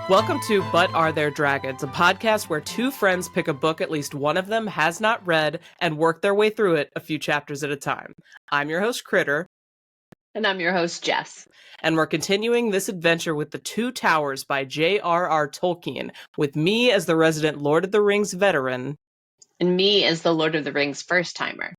Welcome to But Are There Dragons, a podcast where two friends pick a book at least one of them has not read and work their way through it a few chapters at a time. I'm your host, Kritter. And I'm your host, Jess. And we're continuing this adventure with The Two Towers by J.R.R. Tolkien, with me as the resident Lord of the Rings veteran. And me as the Lord of the Rings first-timer.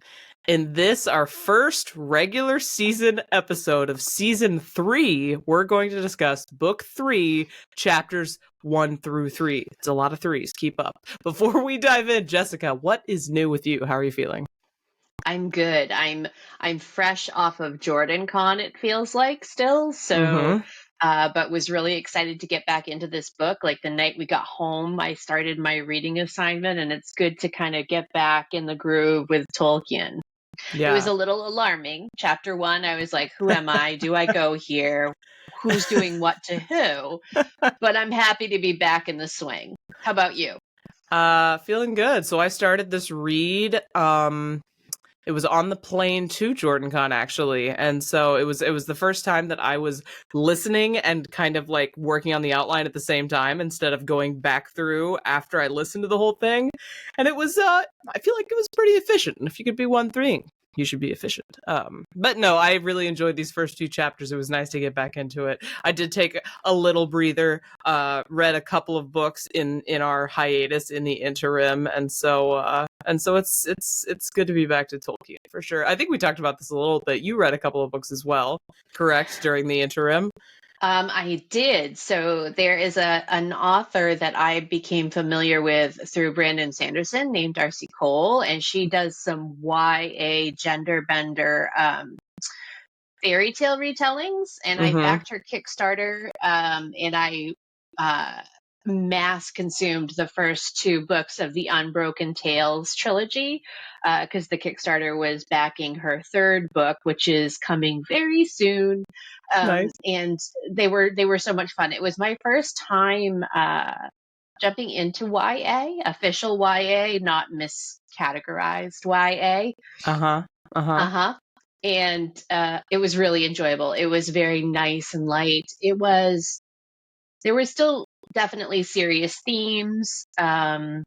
In this, our first regular season episode of Season 3, we're going to discuss Book 3, Chapters 1 through 3. It's a lot of threes. Keep up. Before we dive in, Jessica, what is new with you? How are you feeling? I'm good. I'm fresh off of JordanCon, it feels like, still. So, but was really excited to get back into this book. Like the night we got home, I started my reading assignment, and it's good to kind of get back in the groove with Tolkien. Yeah. It was a little alarming. Chapter 1, I was like, who am I? Do I go here? Who's doing what to who? But I'm happy to be back in the swing. How about you? Feeling good. So I started this read. It was on the plane to JordanCon, actually. And so it was the first time that I was listening and kind of like working on the outline at the same time instead of going back through after I listened to the whole thing. And it was, I feel like it was pretty efficient. And if you could be one thing, you should be efficient. But no, I really enjoyed these first two chapters. It was nice to get back into it. I did take a little breather, read a couple of books in our hiatus in the interim, and so it's good to be back to Tolkien for sure. I think we talked about this a little bit. You read a couple of books as well, correct, during the interim? I did. So there is an author that I became familiar with through Brandon Sanderson named Darcy Cole, and she does some YA gender bender fairy tale retellings. And I backed her Kickstarter, and I mass consumed the first two books of the Unbroken Tales trilogy because the Kickstarter was backing her third book, which is coming very soon. Nice. And they were so much fun. It was my first time jumping into YA, official YA, not miscategorized YA. And it was really enjoyable. It was very nice and light. There were still definitely serious themes. It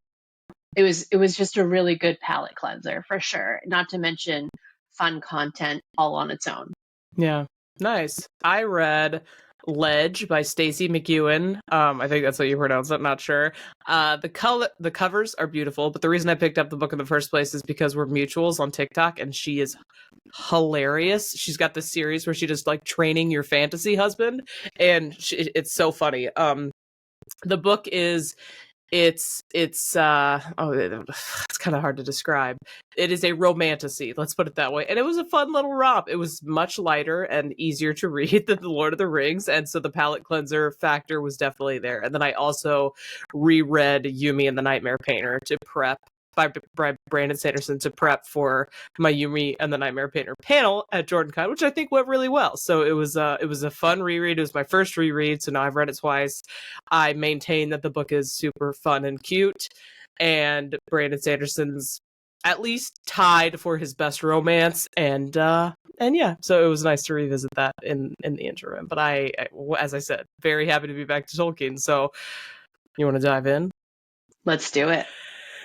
was just a really good palate cleanser for sure. Not to mention fun content all on its own. Yeah, nice. I read Ledge by Stacey McEwen. I think that's what you pronounce it. I'm not sure. The covers are beautiful, but the reason I picked up the book in the first place is because we're mutuals on TikTok, and she is hilarious. She's got this series where she just like training your fantasy husband, and it's so funny. The book is it's kind of hard to describe. It is a romantasy, let's put it that way. And it was a fun little romp. It was much lighter and easier to read than The Lord of the Rings, and so the palate cleanser factor was definitely there. And then I also reread Yumi and the Nightmare Painter to prep by Brandon Sanderson to prep for my Yumi and the Nightmare Painter panel at JordanCon, which I think went really well. So it was a fun reread. It was my first reread, so now I've read it twice. I maintain that the book is super fun and cute, and Brandon Sanderson's at least tied for his best romance, and yeah, so it was nice to revisit that in the interim. But I, as I said, very happy to be back to Tolkien. So you want to dive in? Let's do it.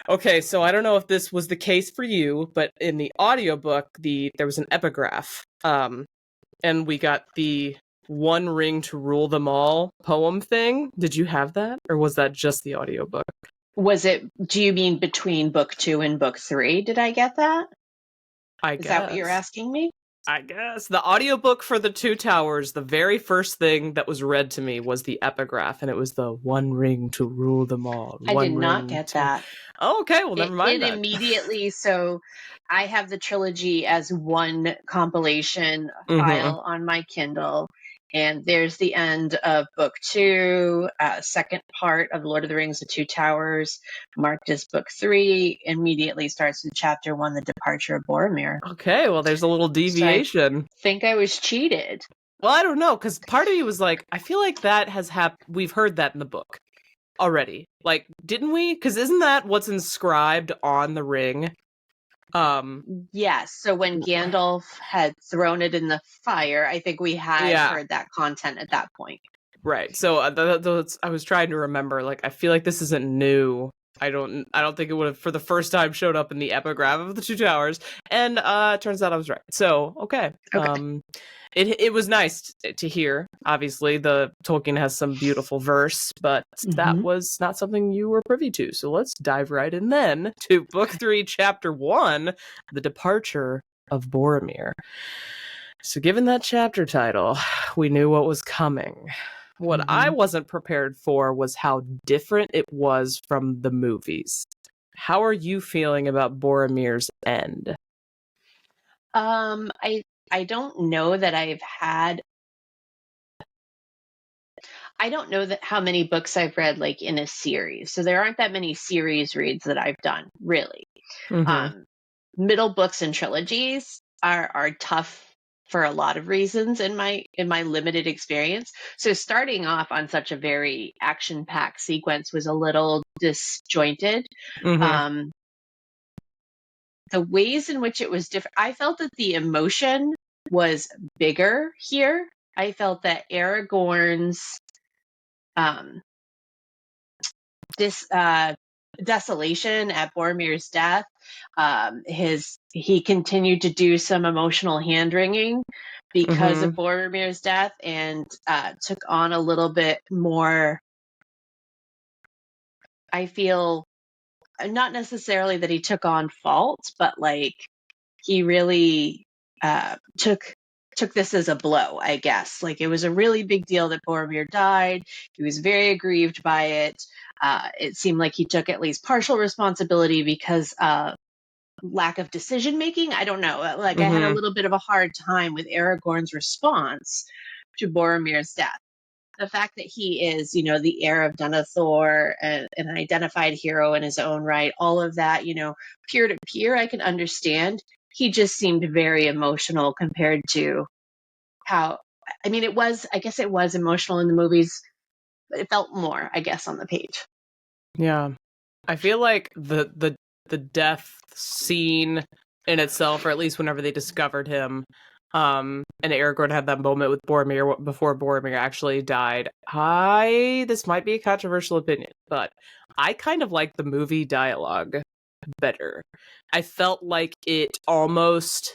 Okay, so I don't know if this was the case for you, but in the audiobook, there was an epigraph, and we got the One Ring to Rule Them All poem thing. Did you have that, or was that just the audiobook? Do you mean between book 2 and book 3? Did I get that? I guess. Is that what you're asking me? I guess. The audiobook for The Two Towers, the very first thing that was read to me was the epigraph, and it was the One Ring to Rule Them All. I did not get that. Oh, okay, well, never mind that. Immediately, so I have the trilogy as one compilation file on my Kindle, and there's the end of book 2, second part of Lord of the Rings, The Two Towers, marked as book 3, immediately starts with chapter 1, The Departure of Boromir. Okay, well, there's a little deviation. So I think I was cheated. Well, I don't know, because part of me was like, I feel like that has happened. We've heard that in the book already. Like, didn't we? Because isn't that what's inscribed on the ring? Yes. So when Gandalf had thrown it in the fire, I think we had heard that content at that point. Right. So I was trying to remember. Like, I feel like this isn't new. I don't think it would have for the first time showed up in the epigraph of the Two Towers. And turns out I was right. So okay. Okay. It was nice to hear. Obviously, the Tolkien has some beautiful verse, but that Mm-hmm. was not something you were privy to. So let's dive right in then to Book 3, Chapter 1, The Departure of Boromir. So given that chapter title, we knew what was coming. What I wasn't prepared for was how different it was from the movies. How are you feeling about Boromir's end? I don't know that I don't know that how many books I've read like in a series. So there aren't that many series reads that I've done, really. Mm-hmm. Middle books and trilogies are tough for a lot of reasons in my limited experience. So starting off on such a very action-packed sequence was a little disjointed. Mm-hmm. Um, the ways in which it was different, I felt that the emotion was bigger here. I felt that Aragorn's um, this desolation at Boromir's death, he continued to do some emotional hand wringing because Mm-hmm. of Boromir's death, and took on a little bit more. I feel not necessarily that he took on fault, but like he really took this as a blow, I guess. Like it was a really big deal that Boromir died. He was very aggrieved by it. It seemed like he took at least partial responsibility because lack of decision making. I don't know. Like I had a Mm-hmm. little bit of a hard time with Aragorn's response to Boromir's death. The fact that he is, the heir of Denethor and an identified hero in his own right, all of that, peer to peer, I can understand. He just seemed very emotional compared to how, I mean, I guess it was emotional in the movies, but it felt more, I guess, on the page. Yeah. I feel like the death scene in itself, or at least whenever they discovered him, and Aragorn had that moment with Boromir before Boromir actually died. This might be a controversial opinion, but I kind of like the movie dialogue better. I felt like it almost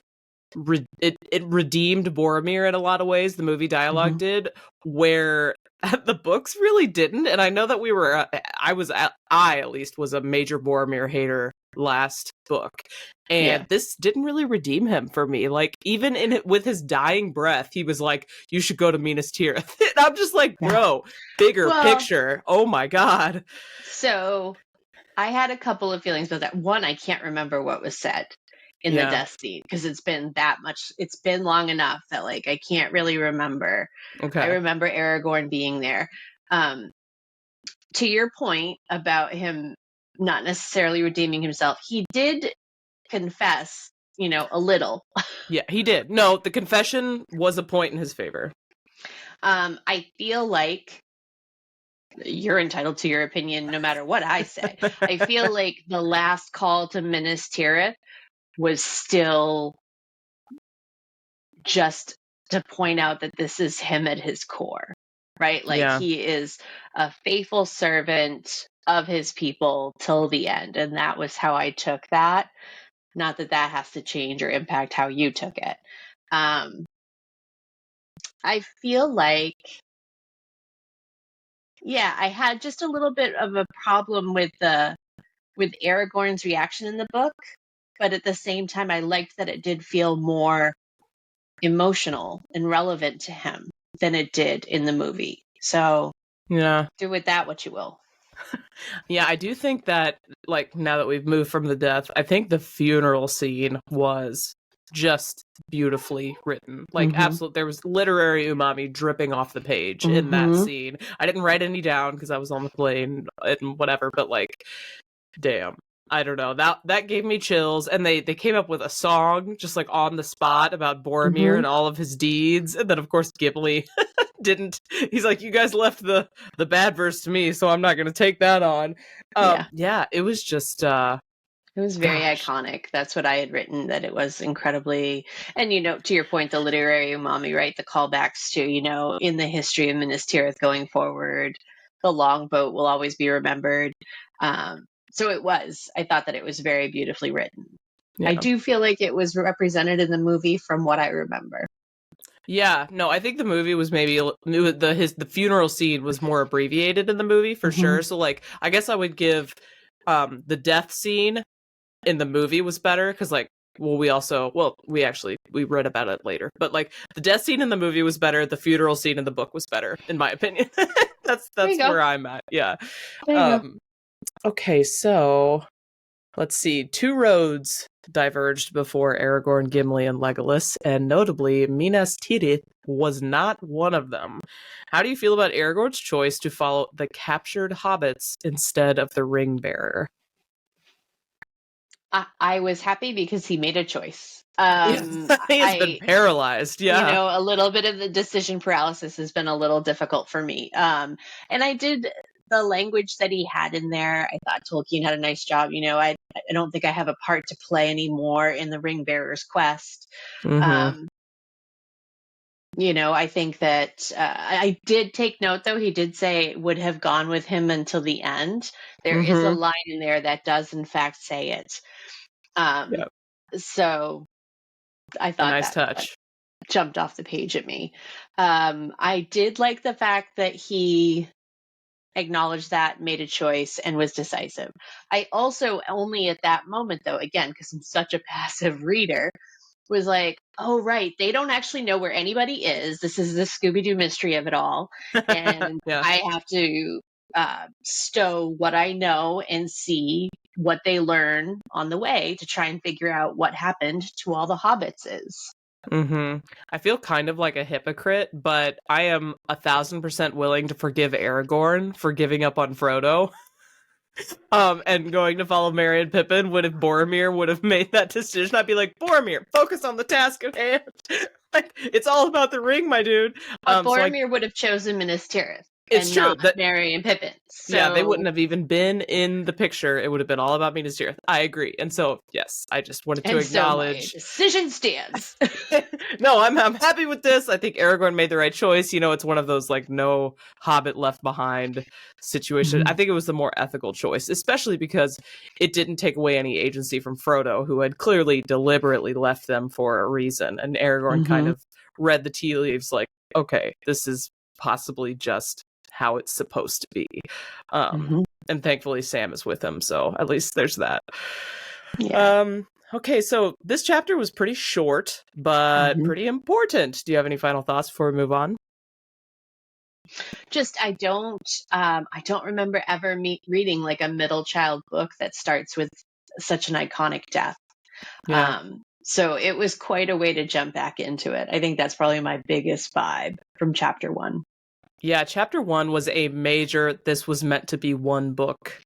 it redeemed Boromir in a lot of ways. The movie dialogue did, where the books really didn't. And I know that I at least was a major Boromir hater last book, and Yeah. this didn't really redeem him for me. Like even with his dying breath, he was like, "You should go to Minas Tirith." And I'm just like, Yeah. bro, bigger Well, picture. Oh my god. so I had a couple of feelings about that. One, I can't remember what was said in the Yeah. death scene because it's been long enough that like I can't really remember. I Okay. remember Aragorn being there. Um, to your point about him not necessarily redeeming himself, he did confess, a little. Yeah, he did. No, the confession was a point in his favor. I feel like you're entitled to your opinion no matter what I say. I feel like the last call to Minas Tirith was still just to point out that this is him at his core, right? Like Yeah. he is a faithful servant of his people till the end. And that was how I took that. Not that that has to change or impact how you took it. I feel like, yeah, I had just a little bit of a problem with Aragorn's reaction in the book, but at the same time, I liked that it did feel more emotional and relevant to him than it did in the movie. So Yeah. do with that what you will. Yeah, I do think that, like, now that we've moved from the death, I think the funeral scene was just beautifully written. Like, absolute, there was literary umami dripping off the page in that scene. I didn't write any down because I was on the plane and whatever, but, like, damn. I don't know. That gave me chills, and they came up with a song just like on the spot about Boromir and all of his deeds, and then of course Ghibli didn't. He's like, you guys left the bad verse to me, so I'm not gonna take that on. Yeah. Yeah, it was just It was very Gosh. iconic. That's what I had written, that it was incredibly, and to your point, the literary umami, right? The callbacks to, in the history of Minas Tirith going forward, the longboat will always be remembered. So I thought that it was very beautifully written. I Yeah. do feel like it was represented in the movie from what I remember. Yeah, no, I think the movie was maybe the funeral scene was more abbreviated in the movie for Hmm. sure. So like I guess I would give the death scene in the movie was better because like we read about it later, but like the death scene in the movie was better, the funeral scene in the book was better in my opinion. that's There you that's go. where I'm at. Yeah. There you go. Um okay, so let's see. Two roads diverged before Aragorn, Gimli, and Legolas, and notably, Minas Tirith was not one of them. How do you feel about Aragorn's choice to follow the captured hobbits instead of the ring bearer? I was happy because he made a choice. He has been paralyzed. Yeah. A little bit of the decision paralysis has been a little difficult for me. And I did the language that he had in there. I thought Tolkien had a nice job. I don't think I have a part to play anymore in the ring bearer's quest. Mm-hmm. Um, I think that I did take note, though. He did say would have gone with him until the end. There is a Mm-hmm. line in there that does, in fact, say it. Um, Yeah. so I A thought nice that touch. jumped off the page at me. I did like the fact that he acknowledged that, made a choice, and was decisive. I also only at that moment, though, again, because I'm such a passive reader, was like, oh, right, they don't actually know where anybody is. This is the Scooby Doo mystery of it all. And Yeah. I have to stow what I know and see what they learn on the way to try and figure out what happened to all the hobbits is. Mm-hmm. I feel kind of like a hypocrite, but I am 1,000% willing to forgive Aragorn for giving up on Frodo. And going to follow Merry and Pippin would if Boromir would have made that decision. I'd be like, Boromir, focus on the task at hand. Like, it's all about the ring, my dude. But So like, Boromir would have chosen Minas Tirith it's and true not that Merry and Pippin. yeah, they So, wouldn't have even been in the picture. It would have been all about Minas Tirith. I agree. And so, yes, I just wanted to and so my acknowledge. decision stands. No, I'm happy with this. I think Aragorn made the right choice. It's one of those like no Hobbit left behind situation. I Mhm. think it was the more ethical choice, especially because it didn't take away any agency from Frodo, who had clearly deliberately left them for a reason. And Aragorn kind Mhm. of read the tea leaves like, okay, this is possibly just how it's supposed to be. Mhm. And thankfully Sam is with him, so at least there's that. Yeah. Okay, so this chapter was pretty short, but Mhm. pretty important. Do you have any final thoughts before we move on? Just I don't remember ever reading like a middle child book that starts with such an iconic death. Yeah. So it was quite a way to jump back into it. I think that's probably my biggest vibe from chapter 1. Yeah, chapter 1 was a major this was meant to be one book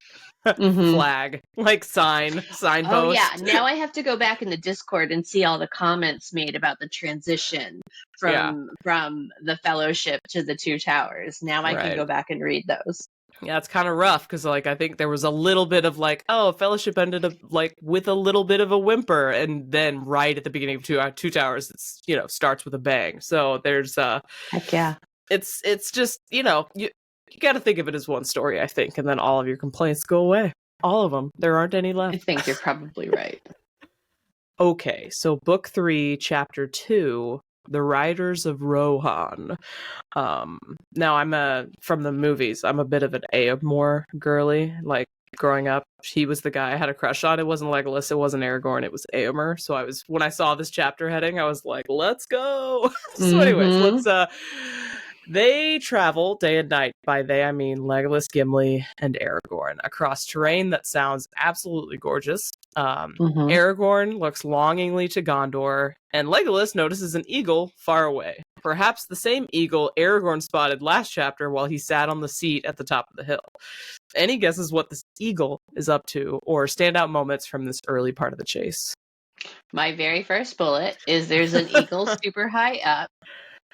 Mhm. flag, like Oh yeah, signpost. now I have to go back in the Discord and see all the comments made about the transition Yeah, from the Fellowship to the Two Towers. Now I can right. go back and read those. Yeah, it's kind of rough because, like, I think there was a little bit of like, oh, Fellowship ended up like with a little bit of a whimper, and then right at the beginning of Two Towers, it's starts with a bang. So there's Heck yeah. it's just you got to think of it as one story, I think, and then all of your complaints go away. All of them. There aren't any I left. think you're probably right. Okay, so book 3, chapter 2, The Riders of Rohan. Now I'm from the movies, I'm a bit of an Eomer girly. Like growing up, he was the guy I had a crush on. It wasn't Legolas, it wasn't Aragorn, it was Eomer. So when I saw this chapter heading, I was like, let's go. So anyways, Mhm. they travel day and night. By they, I mean Legolas, Gimli, and Aragorn across terrain that sounds absolutely gorgeous. Mhm. Aragorn looks longingly to Gondor, and Legolas notices an eagle far away. Perhaps the same eagle Aragorn spotted last chapter while he sat on the seat at the top of the hill. Any guesses what this eagle is up to, or standout moments from this early part of the chase? My very first bullet is there's an eagle super high up.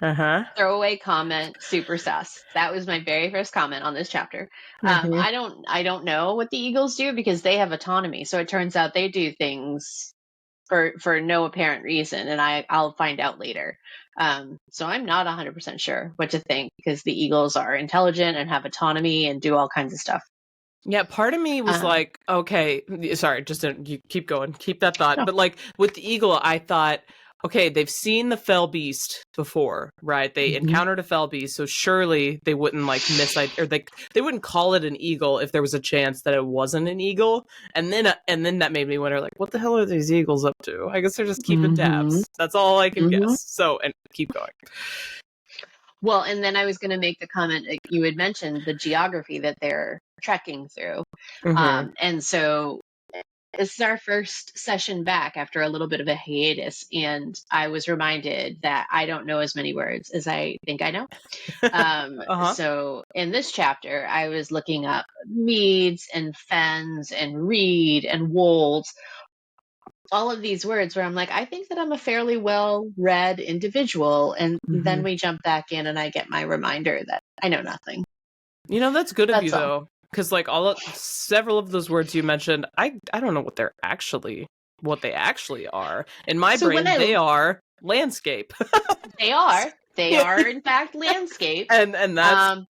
Uh-huh. Throwaway comment, super sus. That was my very first comment on this chapter. Mm-hmm. I don't know what the Eagles do because they have autonomy. So it turns out they do things for no apparent reason, and I'll find out later. So I'm not 100% sure what to think because the Eagles are intelligent and have autonomy and do all kinds of stuff. Yeah, part of me was Um, like, okay, sorry, just you keep going, keep that thought. no. But like with the eagle, I thought, okay, they've seen the fell beast before, right? They Mhm. encountered a fell beast, so surely they wouldn't like or they wouldn't call it an eagle if there was a chance that it wasn't an eagle. And then that made me wonder, like, what the hell are these eagles up to? I guess they're just keeping Mhm. tabs. That's all I can Mhm. guess. So, and keep going. Well, and then I was going to make the comment you had mentioned the geography that they're trekking through. Mm-hmm. And so this is our first session back after a little bit of a hiatus, and I was reminded that I don't know as many words as I think I know. Uh-huh. So in this chapter, I was looking up meads and fens and reed and wolds, all of these words where I'm like, I think that I'm a fairly well read individual. And then Mm-hmm. we jump back in and I get my reminder that I know nothing. You know, that's good of you That's all. though, because like several of those words you mentioned, I don't know what they actually are. In my So when brain, they are landscape. they Yeah. are in fact landscape. And that's Um,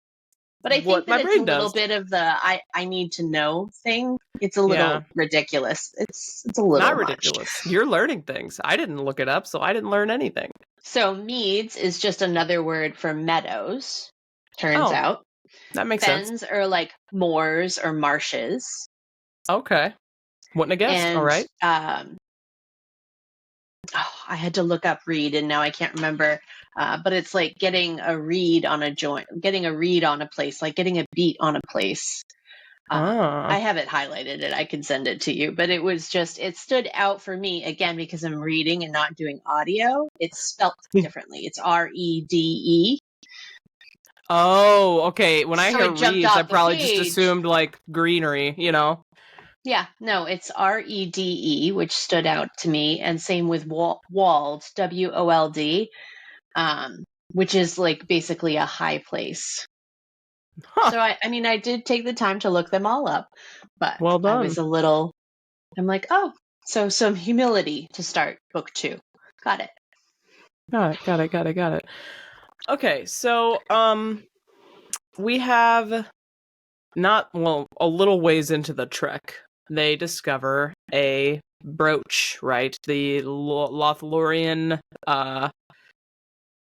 but I think what that my it's a brain little does. bit of the I need to know thing. It's a Yeah. little ridiculous. It's a Not little much. ridiculous. You're learning things. I didn't look it up, so I didn't learn anything. So meads is just another word for meadows, turns Oh, out. that makes sense. Fens are like moors or marshes. Okay. Wouldn't have guessed. All And right. I had to look up reed and now I can't remember. But it's like getting a reed on a joint, getting a reed on a place, like getting a beat on a place. I Ah. have it highlighted and I can send it to you, but it was just, it stood out for me again because I'm reading and not doing audio. It's spelt differently. It's Rede. Oh, okay. When I So hear it jumped reeds, I off the probably just page. assumed like greenery, you know? Yeah, no, it's Rede, which stood out to me. And same with Wald, Wold, um, which is like basically a high place. Huh. So I mean, I did take the time to look them all up, but Well I done. was I'm like, oh, so some humility to start book 2. Got it. Got it. Okay, so we have a little ways into the trek. They discover a brooch, right? The Lothlorien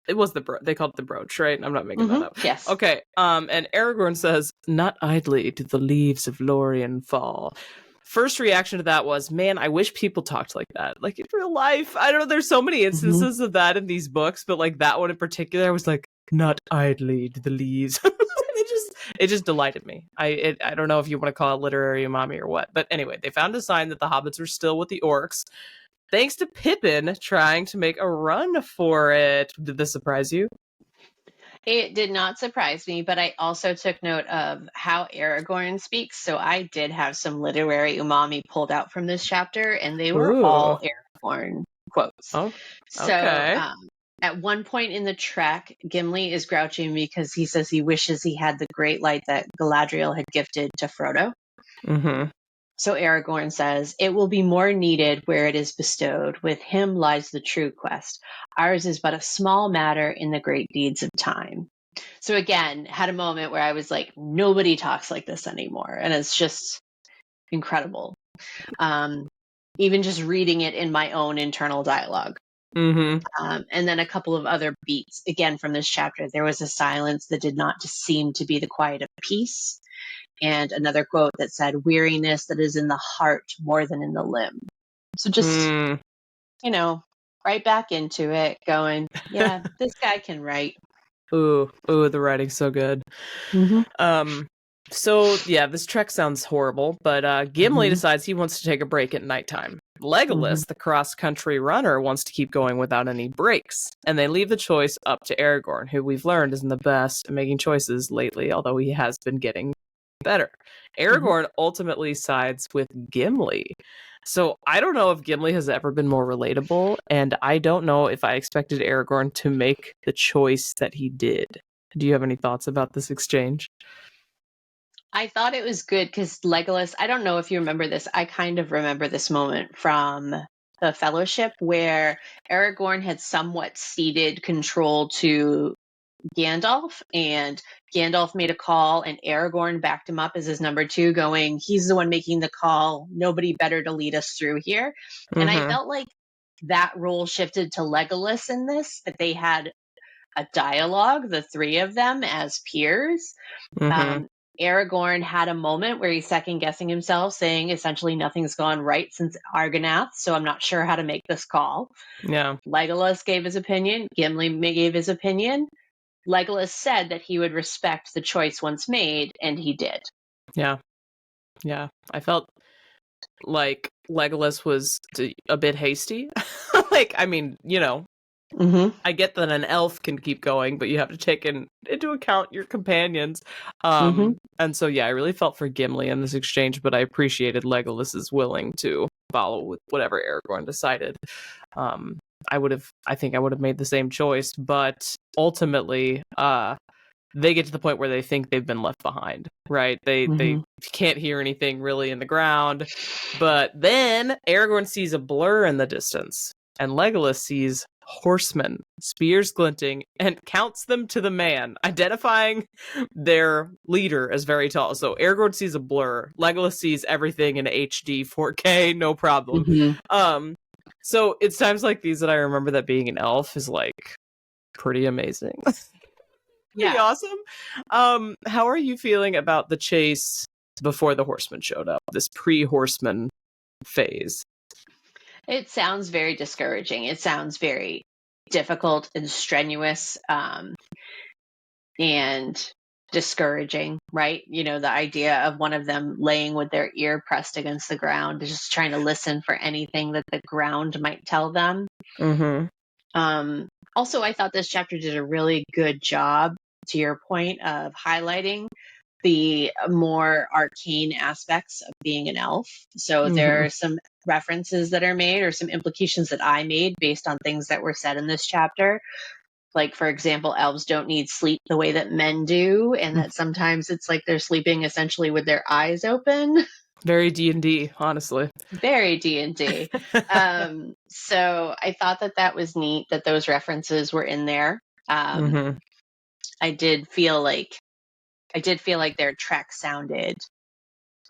it was they called it the brooch, right? I'm not making that up. Yes. Okay, and Aragorn says, "Not idly do the leaves of Lorien fall." First reaction to that was, man, I wish people talked like that. Like in real life. I don't know, there's so many hmm instances of that in these books, but like that one in particular, I was like, not idly do the leaves. It just delighted me. I don't know if you want to call it literary umami or what. But anyway, they found a sign that the hobbits were still with the orcs. Thanks to Pippin trying to make a run for it. Did this surprise you? It did not surprise me, but I also took note of how Aragorn speaks. So I did have some literary umami pulled out from this chapter, and they were Ooh. all Aragorn quotes. Oh, So okay. at one point in the trek, Gimli is grouching because he says he wishes he had the great light that Galadriel had gifted to Frodo. Mm-hmm. So Aragorn says, "It will be more needed where it is bestowed. With him lies the true quest. Ours is but a small matter in the great deeds of time." So again, had a moment where I was like, nobody talks like this anymore. And it's just incredible. Um, Even just reading it in my own internal dialogue. Mm-hmm. And then a couple of other beats, again, from this chapter. There was a silence that did not just seem to be the quiet of peace. And another quote that said, "Weariness that is in the heart more than in the limb." So just, Mm. right back into it, going, yeah, this guy can write. Ooh, the writing's so good. Mm-hmm. So yeah, this trek sounds horrible, but Gimli Mm-hmm. decides he wants to take a break at nighttime. Mm-hmm. Legolas, the cross-country runner, wants to keep going without any breaks, and they leave the choice up to Aragorn, who we've learned isn't the best at making choices lately, although he has been getting better. Mm-hmm. Aragorn ultimately sides with Gimli. So I don't know if Gimli has ever been more relatable, and I don't know if I expected Aragorn to make the choice that he did. Do you have any thoughts about this exchange? I thought it was good because Legolas, I don't know if you remember this, I kind of remember this moment from the Fellowship where Aragorn had somewhat ceded control to Gandalf, and Gandalf made a call, and Aragorn backed him up as his number two, going, he's the one making the call. Nobody better to lead us through here. And I Mm-hmm. felt like that role shifted to Legolas in this, that they had a dialogue, the three of them as peers. Mm-hmm. Um, Aragorn had a moment where he's second guessing himself, saying essentially nothing's gone right since Argonath, so I'm not sure how to make this call. Yeah. Legolas gave his opinion, Gimli gave his opinion. Legolas said that he would respect the choice once made, and he did. Yeah. Yeah. I felt like Legolas was a bit hasty. Like, I mean, Mm-hmm. I get that an elf can keep going, but you have to take into account your companions. Mm-hmm. And so, yeah, I really felt for Gimli in this exchange, but I appreciated Legolas's willing to follow with whatever Aragorn decided. I think I would have made the same choice, but ultimately, they get to the point where they think they've been left behind, right? They Mm-hmm. can't hear anything really in the ground, but then Aragorn sees a blur in the distance, and Legolas sees horsemen, spears glinting, and counts them to the man, identifying their leader as very tall. So Aragorn sees a blur, Legolas sees everything in HD 4K, no problem. Mm-hmm. So it's times like these that I remember that being an elf is like pretty amazing. Pretty Yeah. awesome. How are you feeling about the chase before the horsemen showed up? This pre-horseman phase. It sounds very discouraging. It sounds very difficult and strenuous, and discouraging, right? You know, the idea of one of them laying with their ear pressed against the ground, just trying to listen for anything that the ground might tell them. Mm-hmm. Also, I thought this chapter did a really good job, to your point, of highlighting the more arcane aspects of being an elf. So there Mm-hmm. are some references that are made or some implications that I made based on things that were said in this chapter. Like, for example, elves don't need sleep the way that men do, and that sometimes it's like they're sleeping essentially with their eyes open. Very D&D, honestly. Very D&D. So I thought that that was neat that those references were in there. Um, Mm-hmm. I did feel like their trek sounded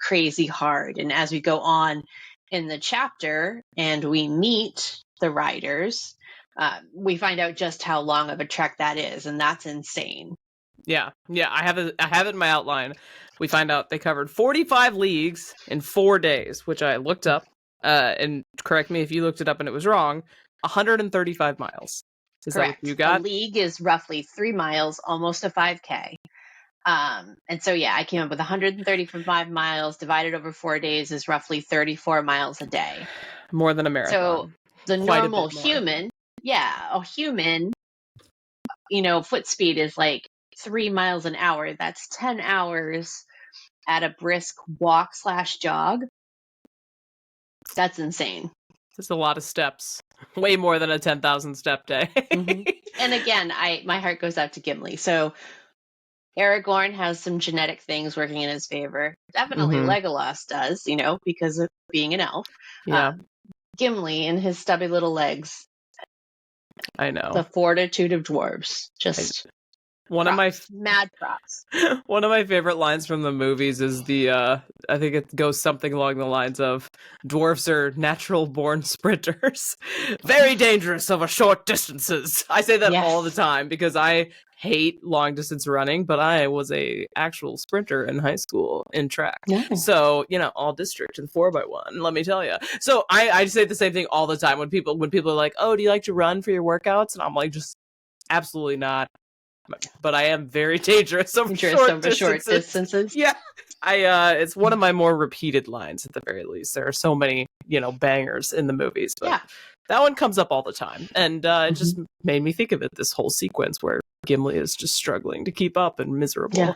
crazy hard. And as we go on in the chapter and we meet the riders, we find out just how long of a trek that is, and that's insane. Yeah. I have it in my outline. We find out they covered 45 leagues in 4 days, which I looked up. And correct me if you looked it up and it was wrong. 135 miles. Is that what you Correct. A got? league is roughly 3 miles, almost a 5K. And so, yeah, I came up with 135 miles divided over 4 days is roughly 34 miles a day. More than a So marathon. the Quite a normal bit more. human, yeah, a human, foot speed is like 3 miles an hour. That's 10 hours at a brisk walk slash jog. That's insane. That's a lot of steps. Way more than a 10,000 step day. Mm-hmm. And again, my heart goes out to Gimli. So Aragorn has some genetic things working in his favor. Definitely Mm-hmm. Legolas does, because of being an elf. Yeah, Gimli and his stubby little legs, I know. the fortitude of dwarves. I, Just one of my props, mad props. one of my favorite lines from the movies is I think it goes something along the lines of dwarfs are natural born sprinters. Very dangerous over short distances. I say that all the Yes. time because I hate long distance running, but I was a actual sprinter in high school in track. Nice. So, all district and 4x1, let me tell you. So I say the same thing all the time when people are like, "Oh, do you like to run for your workouts?" And I'm like, just absolutely not. But I am very dangerous over short distances. Yeah. It's one of my more repeated lines at the very least. There are so many, bangers in the movies, but Yeah. that one comes up all the time. And it just made me think of it, this whole sequence where Gimli is just struggling to keep up and miserable.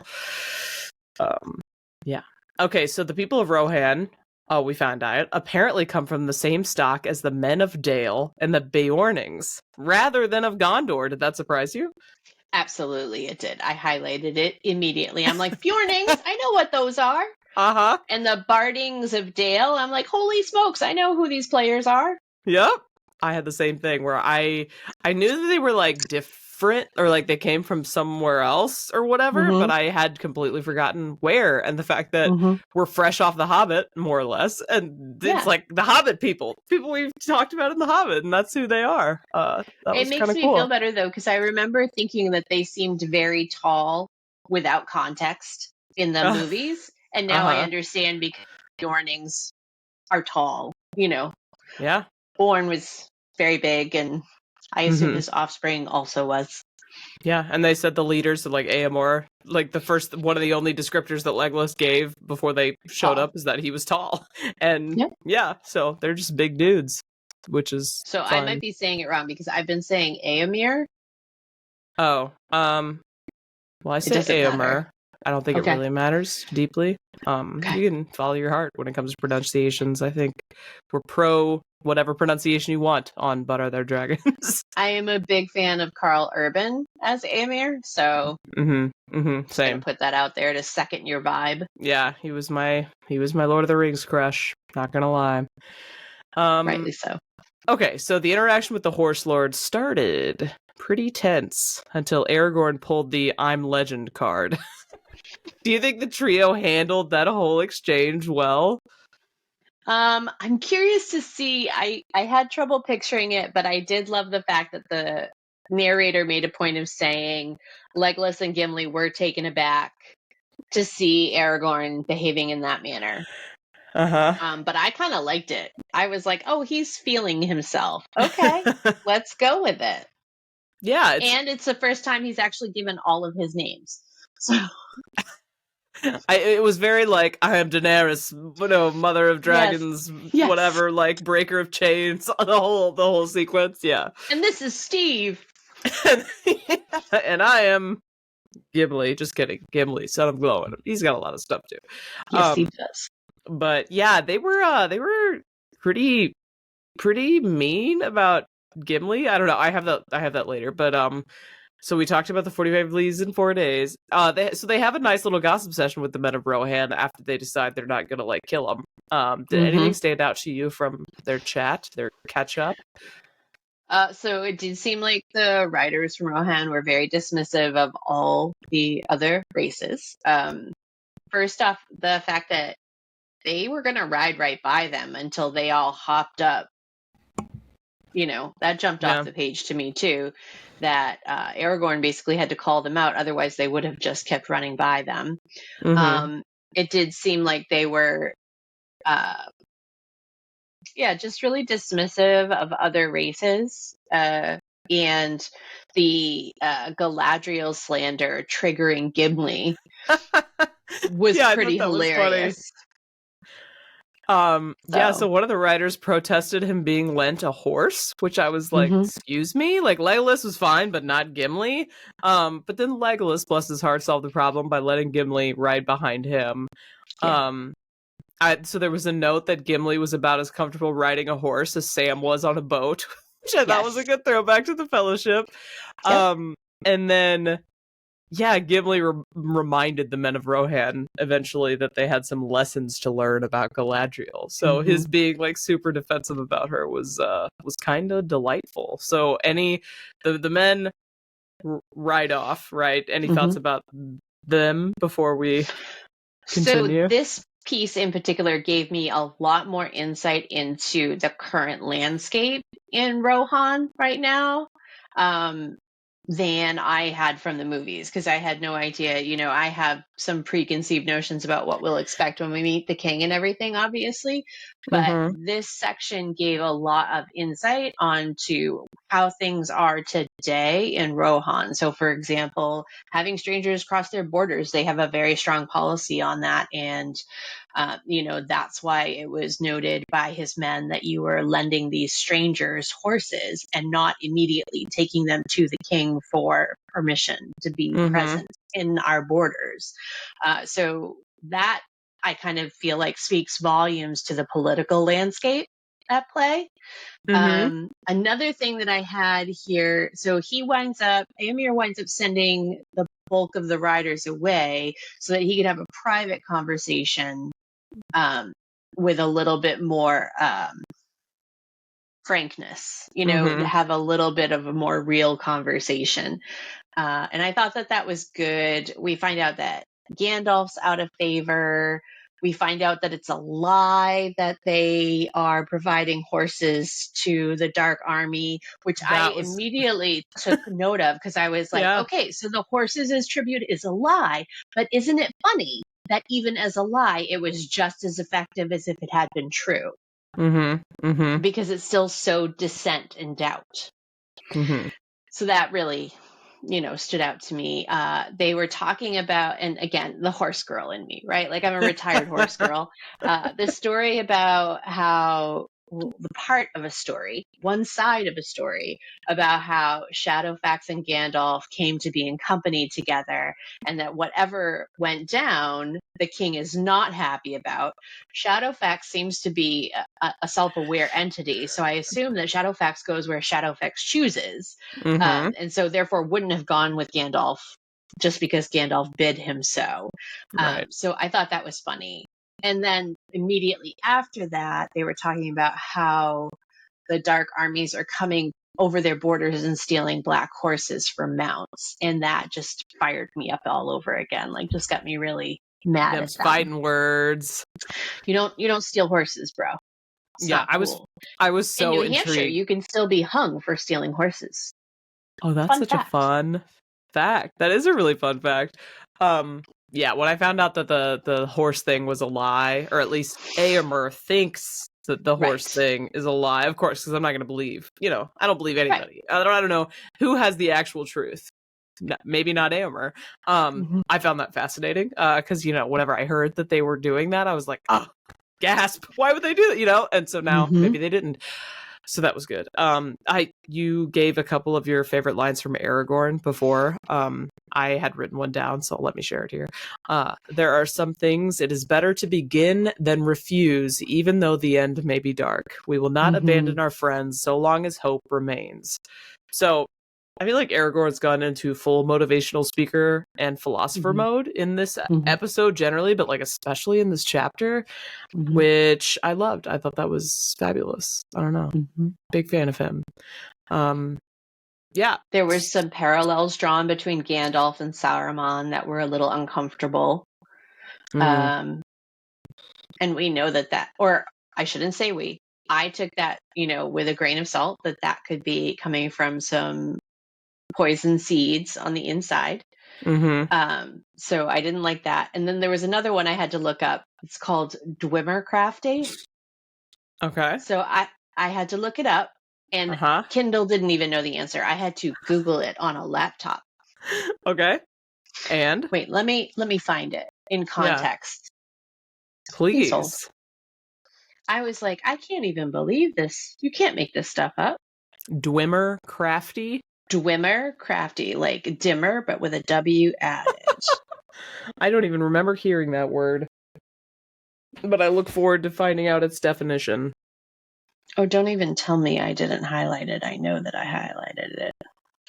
Yeah. Yeah. Okay, so the people of Rohan Oh, we found out, apparently come from the same stock as the Men of Dale and the Beornings, rather than of Gondor. Did that surprise you? Absolutely, it did. I highlighted it immediately. I'm like, Bjornings, I know what those are. Uh-huh. And the Bardings of Dale, I'm like, holy smokes, I know who these players are. Yep. I had the same thing where I knew that they were like different or like they came from somewhere else or whatever, but I had completely forgotten where. And the fact that we're fresh off The Hobbit, more or less, and it's like the Hobbit people we've talked about in The Hobbit, and that's who they are. That it was kind makes of me cool. feel better though, because I remember thinking that they seemed very tall without context in the movies, and now I understand because Bjornings are tall. You know, Yeah. Born was very big, and I assume his offspring also was. Yeah, and they said the leaders, like Eamor, like the first one of the only descriptors that Legolas gave before they showed up is that he was tall. And yeah, so they're just big dudes, which is so fun. I might be saying it wrong because I've been saying Eamir. Oh, well, I say Eamor. I don't think it really matters deeply. You can follow your heart when it comes to pronunciations. I think we're pro whatever pronunciation you want on But Are There Dragons? I am a big fan of Carl Urban as Amir, so same. Put that out there to second your vibe. Yeah, he was my Lord of the Rings crush. Not gonna lie. Rightly so. Okay, so the interaction with the Horse Lord started pretty tense until Aragorn pulled the I'm Legend card. Do you think the trio handled that whole exchange well? I'm curious to see. I had trouble picturing it, but I did love the fact that the narrator made a point of saying Legolas and Gimli were taken aback to see Aragorn behaving in that manner. But I kind of liked it. I was like, oh, he's feeling himself. Okay, let's go with it. Yeah. And it's the first time he's actually given all of his names. So it was very like, I am Daenerys, mother of dragons, whatever, like breaker of chains, the whole sequence. Yeah. And this is Steve. And I am Gimli. Just kidding. Gimli, son of Glowin. He's got a lot of stuff too. Yes, he does. But yeah, they were pretty mean about Gimli. I don't know. I have that later. But so we talked about the 45 leagues in 4 days. They have a nice little gossip session with the men of Rohan after they decide they're not gonna like kill him. Did anything stand out to you from their chat, their catch up? So it did seem like the writers from Rohan were very dismissive of all the other races. First off, the fact that they were going to ride right by them until they all hopped up, that jumped off the page to me too, that Aragorn basically had to call them out. Otherwise, they would have just kept running by them. It did seem like they were just really dismissive of other races. And the Galadriel slander triggering Gimli was pretty hilarious. So one of the writers protested him being lent a horse, which I was like, excuse me? Like, Legolas was fine, but not Gimli. But then Legolas, bless his heart, solved the problem by letting Gimli ride behind him. So there was a note that Gimli was about as comfortable riding a horse as Sam was on a boat, which I thought was a good throwback to the Fellowship. And then, Gimli reminded the men of Rohan eventually that they had some lessons to learn about Galadriel. So his being like super defensive about her was kind of delightful. So the men ride off, right? Any thoughts about them before we continue? So this piece in particular gave me a lot more insight into the current landscape in Rohan right now than I had from the movies, because I had no idea. I have some preconceived notions about what we'll expect when we meet the king and everything, obviously. But this section gave a lot of insight onto how things are today in Rohan. So, for example, having strangers cross their borders, they have a very strong policy on that. And that's why it was noted by his men that you were lending these strangers horses and not immediately taking them to the king for permission to be present in our borders. So that I kind of feel like speaks volumes to the political landscape at play. Another thing that I had here, so Éomer winds up sending the bulk of the riders away so that he could have a private conversation with a little bit more frankness, to have a little bit of a more real conversation. And I thought that was good. We find out that Gandalf's out of favor. We find out that it's a lie that they are providing horses to the Dark Army, which I immediately took note of because I was like, okay, so the horses as tribute is a lie. But isn't it funny that even as a lie, it was just as effective as if it had been true? Because it's still so dissent and doubt. So that really, stood out to me. They were talking about, and again, the horse girl in me, right? Like, I'm a retired horse girl. The story about how one side of a story about how Shadowfax and Gandalf came to be in company together, and that whatever went down, the king is not happy about. Shadowfax seems to be a self-aware entity, so I assume that Shadowfax goes where Shadowfax chooses, and so therefore wouldn't have gone with Gandalf just because Gandalf bid him so. Right. So I thought that was funny. And then immediately after that, they were talking about how the Dark Armies are coming over their borders and stealing black horses from mounts. And that just fired me up all over again. Like, just got me really mad at them. Fighting words. You don't steal horses, bro. It's not cool. I was so in New intrigued. Hampshire, you can still be hung for stealing horses. Oh, that's such a fun fact. That is a really fun fact. Yeah, when I found out that the horse thing was a lie, or at least Éomer thinks that the horse thing is a lie, of course, because I'm not going to believe, I don't believe anybody. Right. I don't know who has the actual truth. Maybe not Éomer. I found that fascinating because, whenever I heard that they were doing that, I was like, oh, gasp. Why would they do that? And so now maybe they didn't. So that was good. You gave a couple of your favorite lines from Aragorn before. I had written one down, so let me share it here. There are some things it is better to begin than refuse, even though the end may be dark. We will not abandon our friends so long as hope remains. So I feel like Aragorn's gone into full motivational speaker and philosopher mode in this episode generally, but like especially in this chapter, which I loved. I thought that was fabulous. I don't know. Big fan of him. Yeah. There were some parallels drawn between Gandalf and Saruman that were a little uncomfortable. And we know that, or I shouldn't say we, I took that, with a grain of salt, that could be coming from some poison seeds on the inside. So I didn't like that. And then there was another one I had to look up. It's called Dwimmercrafty. Okay. So I had to look it up, and Kindle didn't even know the answer. I had to Google it on a laptop. Okay. And wait, let me find it in context. Yeah. Please. I was like, I can't even believe this. You can't make this stuff up. Dwimmercrafty? Dwimmercrafty, like dimmer, but with a W added. I don't even remember hearing that word, but I look forward to finding out its definition. Oh, don't even tell me I didn't highlight it. I know that I highlighted it.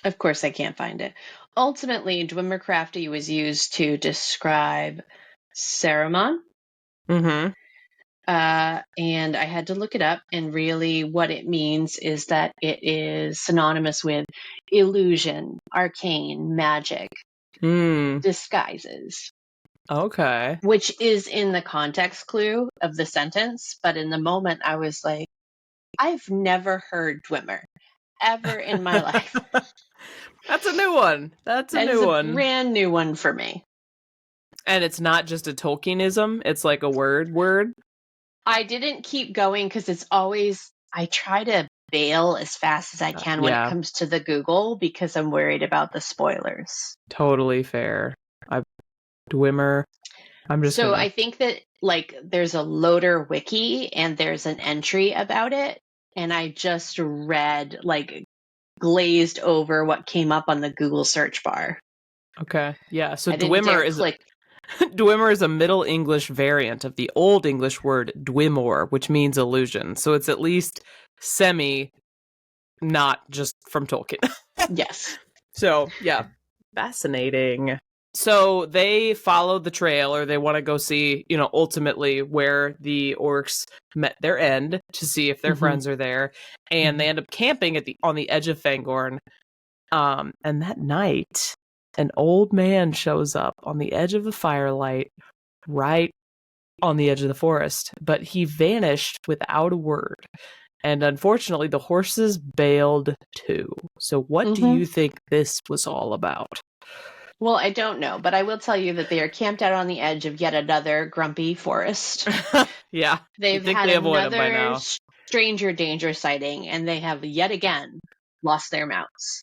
Of course, I can't find it. Ultimately, Dwimmercrafty was used to describe Saruman. And I had to look it up, and really what it means is that it is synonymous with illusion, arcane, magic, disguises. Okay. Which is in the context clue of the sentence, but in the moment I was like, I've never heard Dwimmer ever in my life. That's a new one. That's a new one. Brand new one for me. And it's not just a Tolkienism, it's like a word. I didn't keep going because it's always, I try to bail as fast as I can when it comes to the Google because I'm worried about the spoilers. Totally fair. Dwimmer. I think that there's a loader wiki and there's an entry about it, and I just read glazed over what came up on the Google search bar. Okay. Yeah. So Dwimmer is Dwemer is a Middle English variant of the Old English word dwymor, which means illusion. So it's at least semi, not just from Tolkien. Yes. So, yeah, fascinating. So they follow the trail, or they want to go see, ultimately where the orcs met their end to see if their friends are there. And they end up camping on the edge of Fangorn. And that night, an old man shows up on the edge of the firelight, right on the edge of the forest, but he vanished without a word. And unfortunately, the horses bailed too. So what do you think this was all about? Well, I don't know, but I will tell you that they are camped out on the edge of yet another grumpy forest. Yeah. They've had they avoid them by another now. stranger danger sighting, and they have yet again lost their mounts.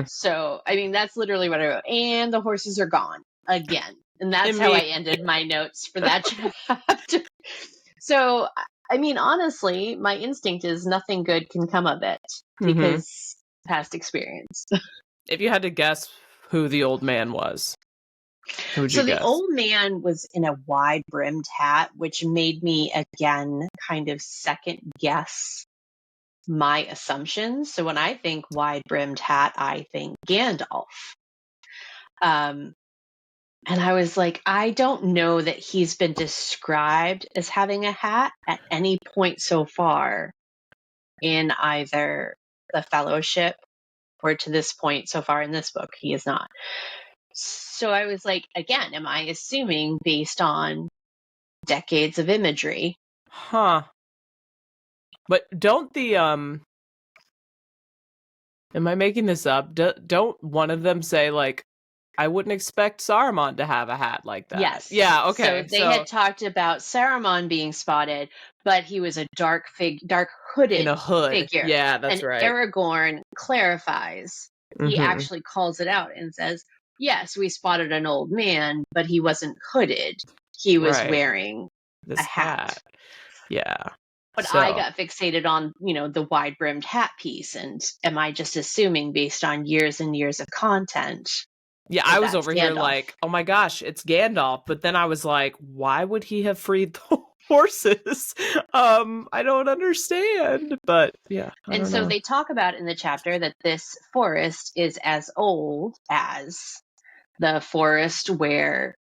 So, I mean, that's literally what I wrote. And the horses are gone again. And that's how I ended my notes for that chapter. So, I mean, honestly, my instinct is nothing good can come of it because past experience. If you had to guess who the old man was, who would you guess? The old man was in a wide-brimmed hat, which made me, again, kind of second guess my assumptions. So when I think wide-brimmed hat, I think Gandalf. And I was like, I don't know that he's been described as having a hat at any point so far in either the Fellowship or to this point so far in this book. He is not. So I was like, again, am I assuming based on decades of imagery? Huh. But don't am I making this up? Don't one of them say, like, I wouldn't expect Saruman to have a hat like that? Yes. Yeah, okay. So they had talked about Saruman being spotted, but he was a dark hooded in a hood figure. Yeah, that's and right. Aragorn clarifies. He actually calls it out and says, yes, we spotted an old man, but he wasn't hooded. He was wearing this a hat. Yeah. But I got fixated on, the wide-brimmed hat piece. And am I just assuming based on years and years of content? Yeah, I was over here like, oh my gosh, it's Gandalf. But then I was like, why would he have freed the horses? I don't understand. But yeah. And so they talk about in the chapter that this forest is as old as the forest where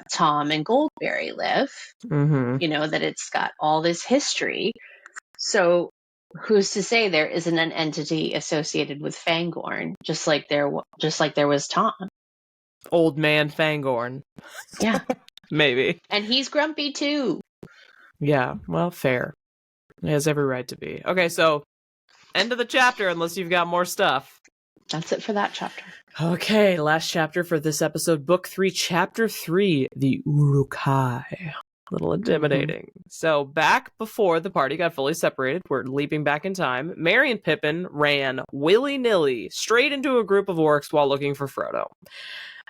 Tom and Goldberry live. That it's got all this history. So who's to say there isn't an entity associated with Fangorn, just like there was Tom? Old man Fangorn. Yeah. Maybe. And he's grumpy too. Yeah, well, fair. He has every right to be. Okay, so end of the chapter, unless you've got more stuff. That's it for that chapter. Okay, last chapter for this episode, Book 3, Chapter 3, The Uruk-Hai. A little intimidating. So, back before the party got fully separated, we're leaping back in time, Merry and Pippin ran willy-nilly straight into a group of orcs while looking for Frodo.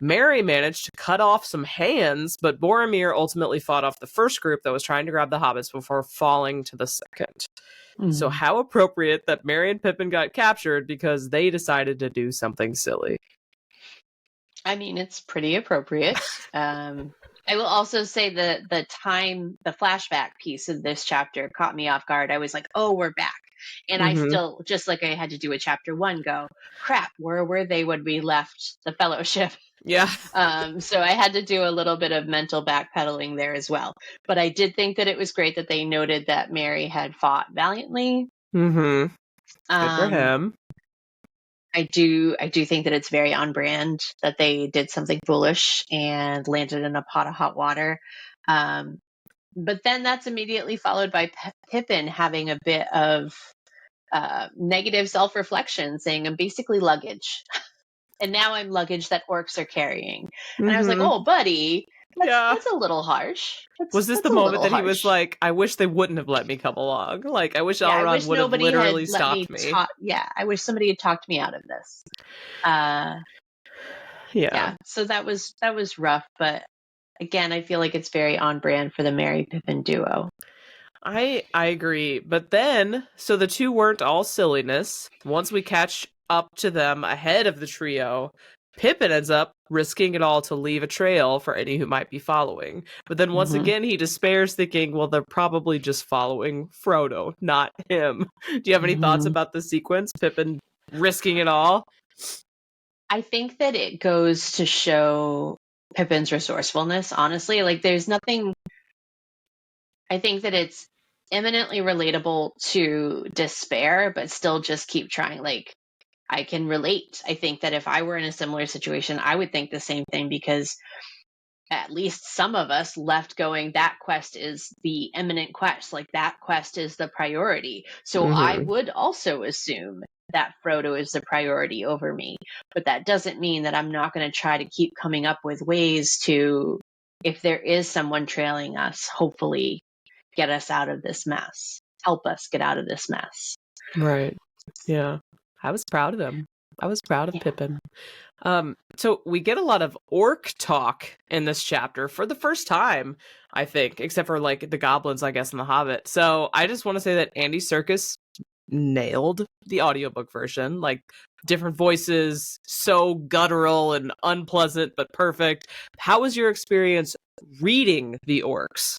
Merry managed to cut off some hands, but Boromir ultimately fought off the first group that was trying to grab the hobbits before falling to the second. So how appropriate that Merry and Pippin got captured because they decided to do something silly. I mean, it's pretty appropriate. I will also say the flashback piece of this chapter caught me off guard. I was like, oh, we're back. And I still, just like I had to do a chapter 1, go, crap, where were they when we left the Fellowship? Yeah. So I had to do a little bit of mental backpedaling there as well. But I did think that it was great that they noted that Merry had fought valiantly. Good for him. I do think that it's very on brand that they did something foolish and landed in a pot of hot water. But then that's immediately followed by Pippin having a bit of negative self-reflection, saying, I'm basically luggage. And now I'm luggage that orcs are carrying. And I was like, oh, buddy, that's a little harsh. Was this the moment that he was like, I wish they wouldn't have let me come along? Like, I wish Elrond would have literally stopped me. I wish somebody had talked me out of this. Yeah. So that was rough. But again, I feel like it's very on brand for the Merry Pippin duo. I agree. But then, so the two weren't all silliness. Once we catch up to them ahead of the trio, Pippin ends up risking it all to leave a trail for any who might be following. But then once again, he despairs, thinking, well, they're probably just following Frodo, not him. Do you have any thoughts about the sequence? Pippin risking it all? I think that it goes to show Pippin's resourcefulness, honestly. Like, there's nothing. I think that it's eminently relatable to despair, but still just keep trying. Like, I can relate. I think that if I were in a similar situation, I would think the same thing, because at least some of us left going, that quest is the eminent quest. Like, that quest is the priority. So I would also assume that Frodo is the priority over me. But that doesn't mean that I'm not going to try to keep coming up with ways to, if there is someone trailing us, hopefully get us out of this mess. Help us get out of this mess. Right. Yeah. I was proud of them. I was proud of Pippin. So we get a lot of orc talk in this chapter for the first time, I think, except for like the goblins, I guess, in The Hobbit. So I just want to say that Andy Serkis nailed the audiobook version. Like, different voices, so guttural and unpleasant, but perfect. How was your experience reading the orcs?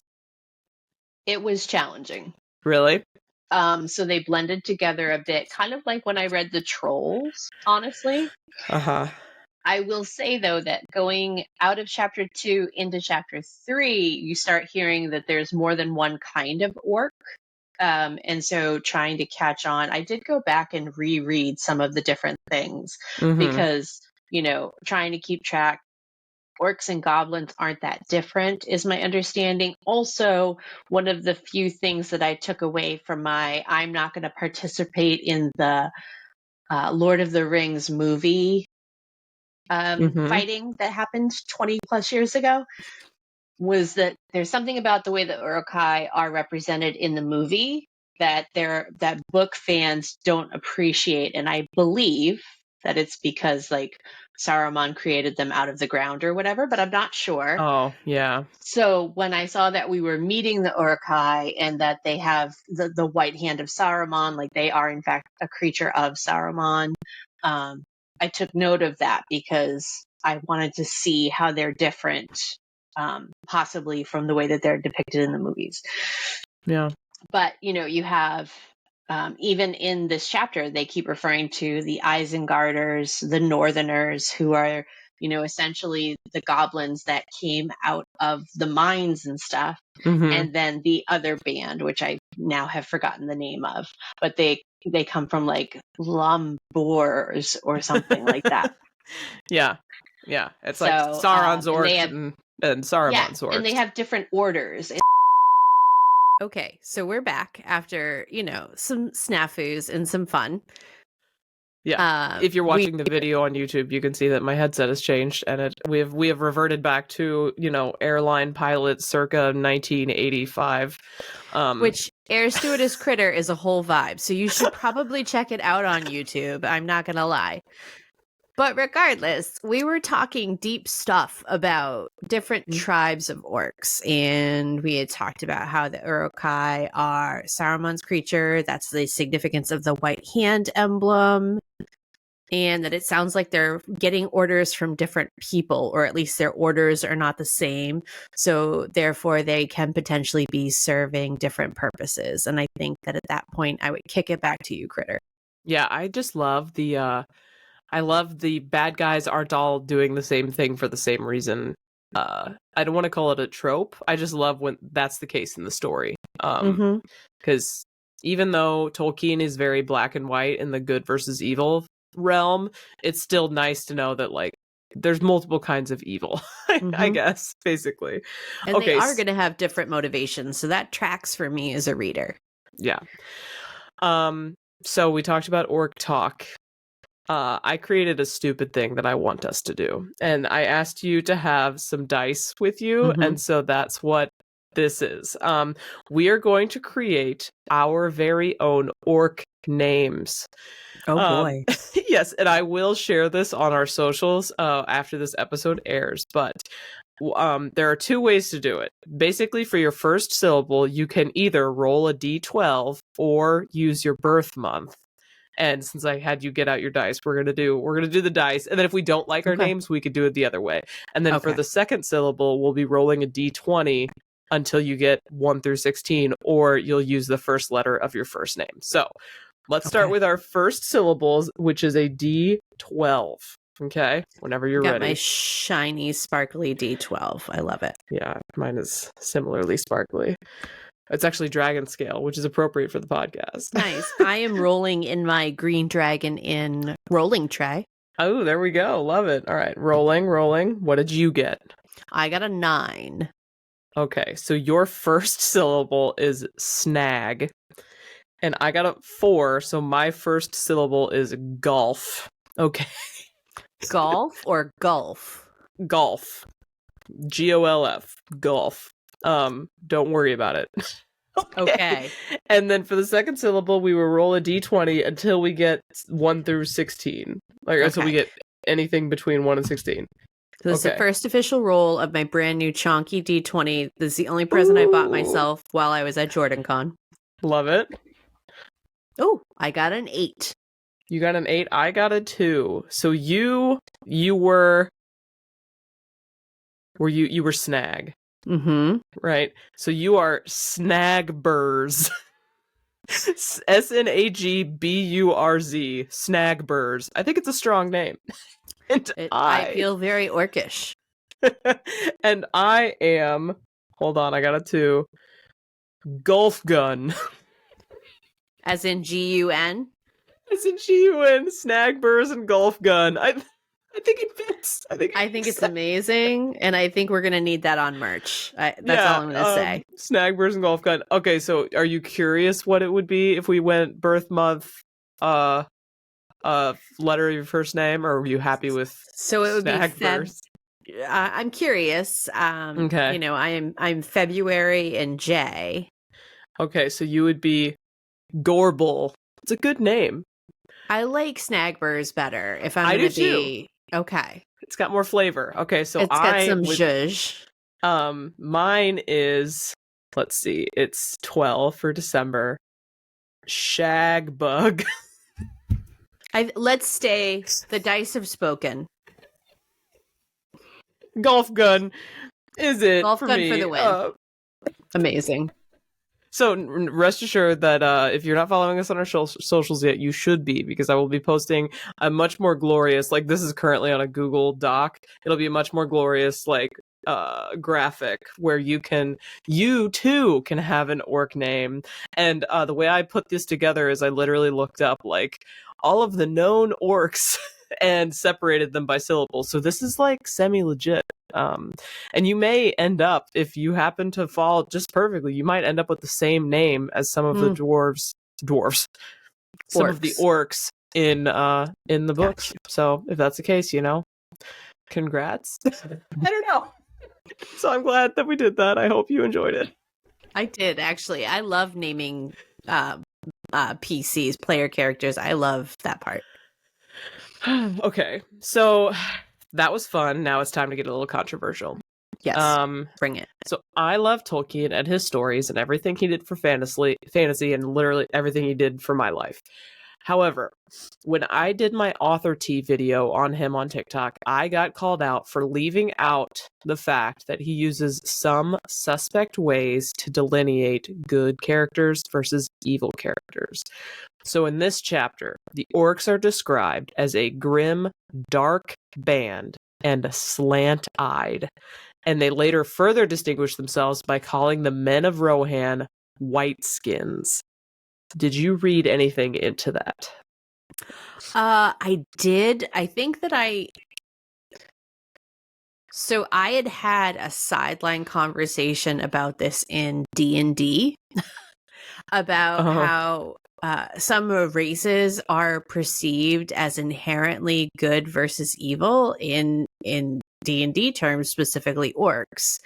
It was challenging. Really? So they blended together a bit, kind of like when I read the Trolls, honestly. I will say, though, that going out of chapter 2 into chapter 3, you start hearing that there's more than one kind of orc. And so trying to catch on, I did go back and reread some of the different things because, trying to keep track. Orcs and goblins aren't that different, is my understanding. Also, one of the few things that I took away from I'm not going to participate in the Lord of the Rings movie fighting that happened 20 plus years ago, was that there's something about the way that Uruk-Hai are represented in the movie that book fans don't appreciate. And I believe that it's because, like, Saruman created them out of the ground or whatever, but I'm not sure. Oh, yeah. So when I saw that we were meeting the Uruk-Hai and that they have the white hand of Saruman, like they are in fact a creature of Saruman, I took note of that because I wanted to see how they're different, possibly from the way that they're depicted in the movies. Yeah. But, you have, even in this chapter, they keep referring to the Isengarders, the Northerners, who are, essentially the goblins that came out of the mines and stuff. And then the other band, which I now have forgotten the name of, but they come from like Lombors or something like that. Yeah. It's so, like Sauron's orcs and Saruman's orcs. And they have different orders. Okay, so we're back after, some snafus and some fun. Yeah. If you're watching the video on YouTube, you can see that my headset has changed, and we have reverted back to, airline pilot circa 1985. Which Air Stewardess Kritter is a whole vibe, so you should probably check it out on YouTube. I'm not gonna lie. But regardless, we were talking deep stuff about different tribes of orcs, and we had talked about how the Uruk-Hai are Saruman's creature. That's the significance of the white hand emblem, and that it sounds like they're getting orders from different people, or at least their orders are not the same. So therefore, they can potentially be serving different purposes. And I think that at that point, I would kick it back to you, Kritter. Yeah, I just love I love the bad guys aren't all doing the same thing for the same reason. I don't want to call it a trope. I just love when that's the case in the story. Because even though Tolkien is very black and white in the good versus evil realm, it's still nice to know that, like, there's multiple kinds of evil, I guess, basically. And they are going to have different motivations, so that tracks for me as a reader. Yeah. So we talked about orc talk. I created a stupid thing that I want us to do, and I asked you to have some dice with you, and so that's what this is. We are going to create our very own orc names. Oh boy. Yes, and I will share this on our socials after this episode airs, but there are two ways to do it. Basically, for your first syllable, you can either roll a d12 or use your birth month. And since I had you get out your dice, we're gonna do the dice, and then if we don't like our names, we could do it the other way. And then for the second syllable, we'll be rolling a d20 until you get 1 through 16, or you'll use the first letter of your first name. So let's start with our first syllables, which is a d12. Okay, whenever you're ready. Got my shiny, sparkly d12. I love it. Yeah, mine is similarly sparkly. It's actually dragon scale, which is appropriate for the podcast. Nice. I am rolling in my green dragon in rolling tray. Oh, there we go. Love it. All right. Rolling. What did you get? I got a 9. Okay. So your first syllable is snag. And I got a 4. So my first syllable is golf. Okay. Golf or gulf? Golf. Golf. Golf. Don't worry about it. Okay. And then for the second syllable, we will roll a d20 until we get 1 through 16. Until we get anything between 1 and 16. So this is the first official roll of my brand new chonky d20. This is the only present I bought myself while I was at JordanCon. Love it. Oh, I got an 8. You got an 8. I got a 2. So you were snag. Mm-hmm. Right. So you are Snagburz. Snagburz. Snagburz. I think it's a strong name. And I feel very orcish. And I am, hold on, I got a 2. Golf gun. As in Gun? As in Gun. Snagburz and golf gun. I think it fits. I think it's amazing, and I think we're gonna need that on merch. That's all I'm gonna say. Snagburz and golf gun. Okay, so are you curious what it would be if we went birth month, letter of your first name, or were you happy with? So it would Snagburz? be I'm curious. Okay, I'm February and J. Okay, so you would be Gorble. It's a good name. I like Snagburz better. If I'm gonna be. Okay. It's got more flavor. Okay, so it's got some zhuzh. Mine is, let's see, it's 12 for December. Shagbug. Let's stay. The dice have spoken. Golf gun. Is it golf for gun me? For the win. Amazing. So rest assured that if you're not following us on our socials yet, you should be, because I will be posting a much more glorious, like this is currently on a Google Doc. It'll be a much more glorious, like, graphic where you too can have an orc name. And the way I put this together is I literally looked up like all of the known orcs and separated them by syllables. So this is like semi-legit. And you may end up, if you happen to fall just perfectly, you might end up with the same name as some of the dwarves, some of the orcs in the books. Gotcha. So if that's the case, congrats. I don't know. So I'm glad that we did that. I hope you enjoyed it. I did, actually. I love naming PCs, player characters. I love that part. Okay, so that was fun. Now it's time to get a little controversial. Yes, bring it. So I love Tolkien and his stories and everything he did for fantasy and literally everything he did for my life. However, when I did my author tea video on him on TikTok, I got called out for leaving out the fact that he uses some suspect ways to delineate good characters versus evil characters. So in this chapter, the orcs are described as a grim, dark band and slant-eyed. And they later further distinguish themselves by calling the men of Rohan whiteskins. Did you read anything into that? I did. I think that So I had a sideline conversation about this in D&D about how some races are perceived as inherently good versus evil in D&D terms, specifically orcs,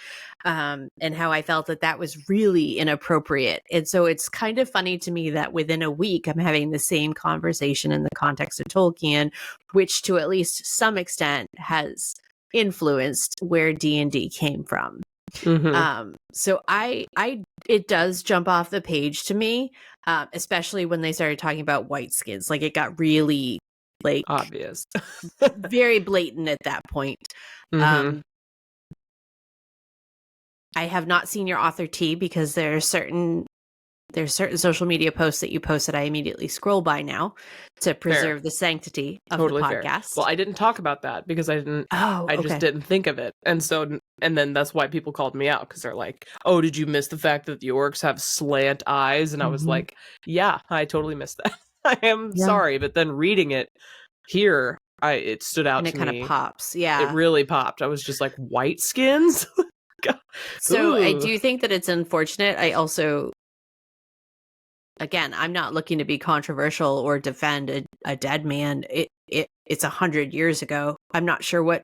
and how I felt that was really inappropriate. And so it's kind of funny to me that within a week I'm having the same conversation in the context of Tolkien, which to at least some extent has influenced where D&D came from. So it does jump off the page to me, especially when they started talking about white skins. Like, it got really, like, obvious. very blatant at that point. I have not seen your author tea because there's certain social media posts that you post that I immediately scroll by now to preserve the sanctity of the podcast. Fair. Well, I didn't talk about that because I didn't. I just didn't think of it, and then that's why people called me out, because they're like, "Oh, did you miss the fact that the orcs have slant eyes?" And I was like, "Yeah, I totally missed that. I am sorry." But then reading it here, it stood out and to me. It kind of pops. Yeah, it really popped. I was just like, white skins. So I do think that it's unfortunate. I also, again, I'm not looking to be controversial or defend a dead man. It's 100 years ago. I'm not sure what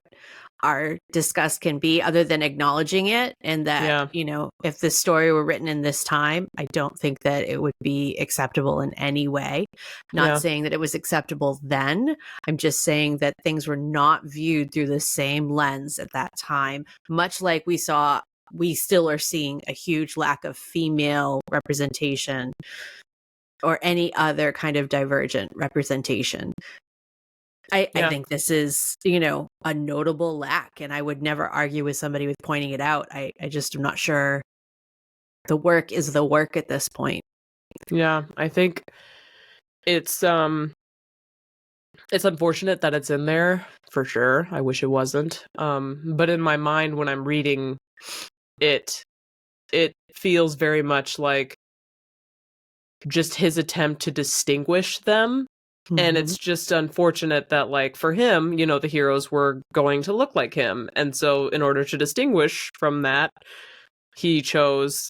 our disgust can be other than acknowledging it, and that, if this story were written in this time, I don't think that it would be acceptable in any way. Not saying that it was acceptable then. I'm just saying that things were not viewed through the same lens at that time, much like we still are seeing a huge lack of female representation or any other kind of divergent representation. I think this is, a notable lack, and I would never argue with somebody with pointing it out. I just am not sure the work is the work at this point. Yeah, I think it's unfortunate that it's in there, for sure. I wish it wasn't. But in my mind, when I'm reading it feels very much like just his attempt to distinguish them. And it's just unfortunate that, like, for him, the heroes were going to look like him. And so in order to distinguish from that, he chose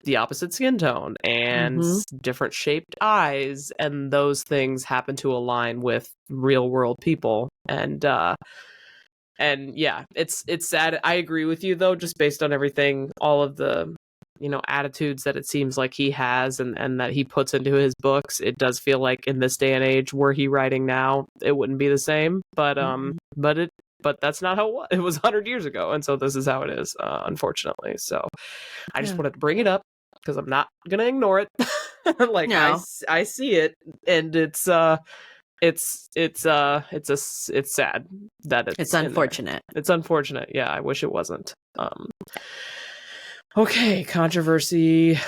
the opposite skin tone and different shaped eyes. And those things happen to align with real world people. And yeah, it's sad. I agree with you, though, just based on everything, all of the attitudes that it seems like he has and that he puts into his books. It does feel like in this day and age, were he writing now, it wouldn't be the same. But but that's not how it was 100 years ago, and so this is how it is, unfortunately. So I just wanted to bring it up because I'm not gonna ignore it. Like, no. I see it, and it's sad that it's unfortunate. It's unfortunate. Yeah, I wish it wasn't. Okay, controversy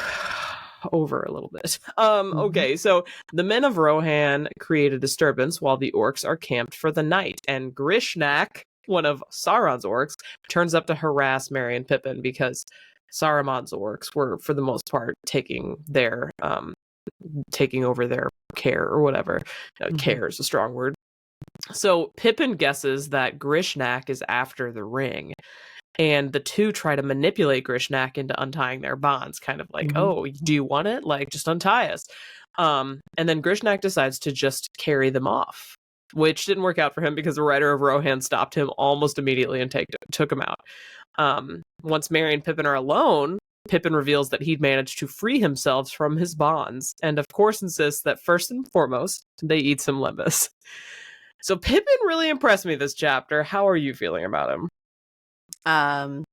over a little bit. Okay, so the men of Rohan create a disturbance while the orcs are camped for the night, and Grishnak, one of Sauron's orcs, turns up to harass Merry and Pippin because Saruman's orcs were, for the most part, taking over their care or whatever. Care is a strong word. So Pippin guesses that Grishnak is after the ring. And the two try to manipulate Grishnak into untying their bonds, kind of like, oh, do you want it? Like, just untie us. And then Grishnak decides to just carry them off, which didn't work out for him because the writer of Rohan stopped him almost immediately and took him out. Once Merry and Pippin are alone, Pippin reveals that he'd managed to free himself from his bonds, and of course insists that first and foremost, they eat some limbus. So Pippin really impressed me this chapter. How are you feeling about him? I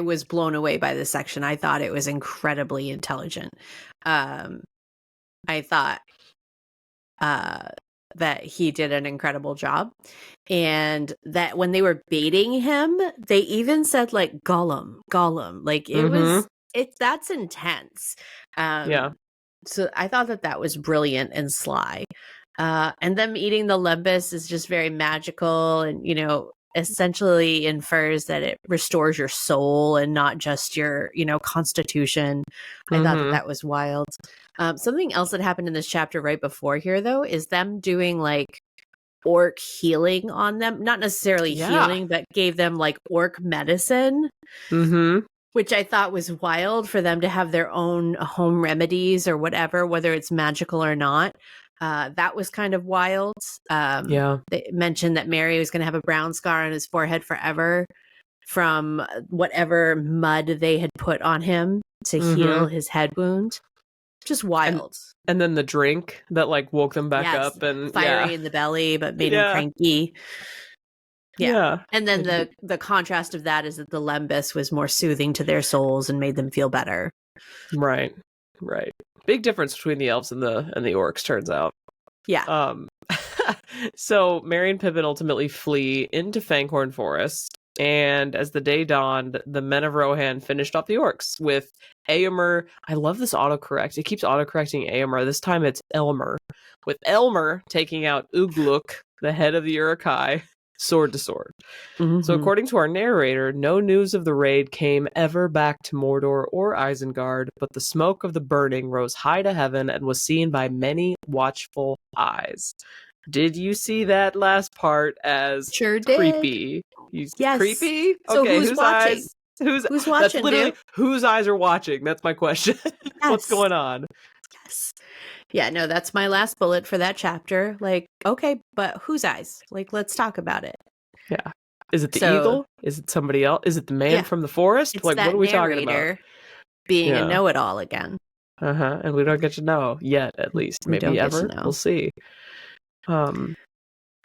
was blown away by this section. I thought it was incredibly intelligent. I thought that he did an incredible job, and that when they were baiting him, they even said like Gollum, like that's intense. So I thought that was brilliant and sly. And them eating the limbus is just very magical, and essentially infers that it restores your soul and not just your constitution. I thought that was wild. Something else that happened in this chapter right before here, though, is them doing like orc healing on them. Not necessarily healing, but gave them like orc medicine, which I thought was wild for them to have their own home remedies or whatever, whether it's magical or not. That was kind of wild. They mentioned that Merry was going to have a brown scar on his forehead forever from whatever mud they had put on him to heal his head wound. Just wild. And then the drink that like woke them back up, and fiery in the belly, but made him cranky. Yeah. And then the contrast of that is that the Lembas was more soothing to their souls and made them feel better. Right. Big difference between the elves and the orcs, turns out. Yeah. So Merry and Pippin ultimately flee into Fanghorn Forest, and as the day dawned, the men of Rohan finished off the orcs with Eomer. I love this autocorrect. It keeps autocorrecting Eomer. This time it's Elmer. With Elmer taking out Ugluk, the head of the Uruk-Hai, sword to sword. So according to our narrator, no news of the raid came ever back to Mordor or Isengard, but the smoke of the burning rose high to heaven and was seen by many watchful eyes. Did you see that last part as Sure did. creepy? Yes. Creepy? So okay, who's watching? Eyes? Who's watching? That's literally whose eyes are watching. That's my question. What's Yes. going on? Yes. Yeah, no, that's my last bullet for that chapter. Like, okay, but whose eyes? Like, let's talk about it. Yeah. Is it the eagle? Is it somebody else? Is it the man from the forest? It's like, that what are we talking about? Being a know-it-all again. And we don't get to know yet, at least. Maybe ever. We'll see. So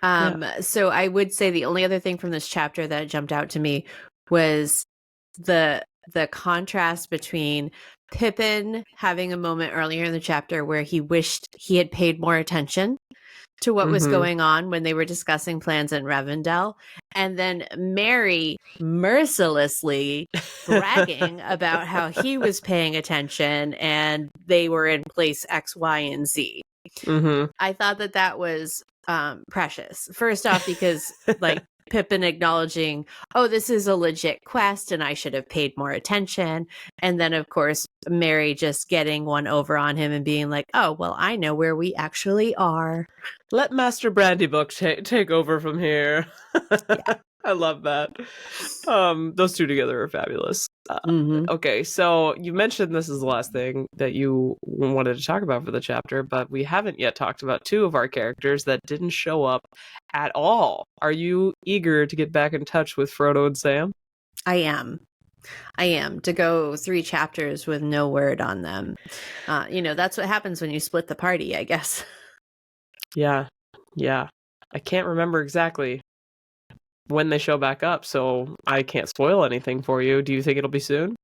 I would say the only other thing from this chapter that jumped out to me was the contrast between Pippin having a moment earlier in the chapter where he wished he had paid more attention to what was going on when they were discussing plans in Rivendell, and then Merry mercilessly bragging about how he was paying attention and they were in place X, Y, and Z. I thought that was precious. First off, because like Pippin acknowledging, oh, this is a legit quest and I should have paid more attention. And then, of course, Merry just getting one over on him and being like, oh, well, I know where we actually are. Let Master Brandybook take over from here. Yeah. I love that. Those two together are fabulous. Okay, so you mentioned this is the last thing that you wanted to talk about for the chapter, but we haven't yet talked about two of our characters that didn't show up at all. Are you eager to get back in touch with Frodo and Sam? I am. To go 3 chapters with no word on them. That's what happens when you split the party, I guess. Yeah. I can't remember exactly when they show back up, so I can't spoil anything for you. Do you think it'll be soon?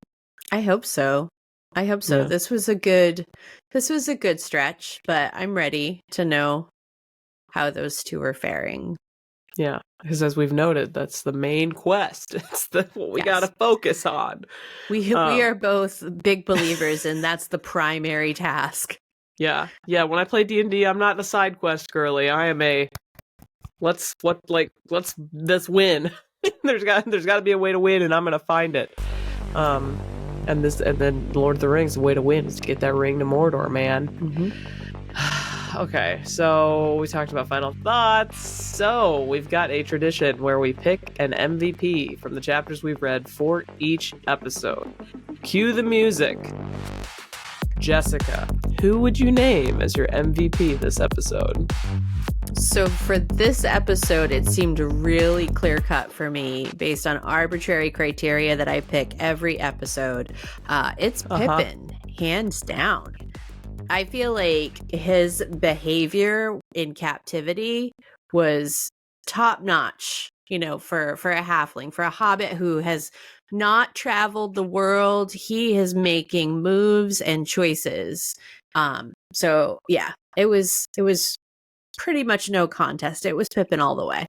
I hope so. Yeah. This was a good stretch, but I'm ready to know how those two are faring. Yeah, because as we've noted, that's the main quest. It's what we got to focus on. We are both big believers, and that's the primary task. Yeah. When I play D&D, I'm not the side quest girly. I am a let's this win. there's got to be a way to win, and I'm gonna find it. And then Lord of the Rings, the way to win is to get that ring to Mordor, man. Okay, so we talked about final thoughts. So we've got a tradition where we pick an MVP from the chapters we've read for each episode. Cue the music. Jessica, who would you name as your MVP this episode? So for this episode, it seemed really clear-cut for me based on arbitrary criteria that I pick every episode. It's Pippin, hands down. I feel like his behavior in captivity was top-notch, for a halfling, for a hobbit who has not traveled the world. He is making moves and choices. So yeah, it was pretty much no contest. It was Pippin all the way.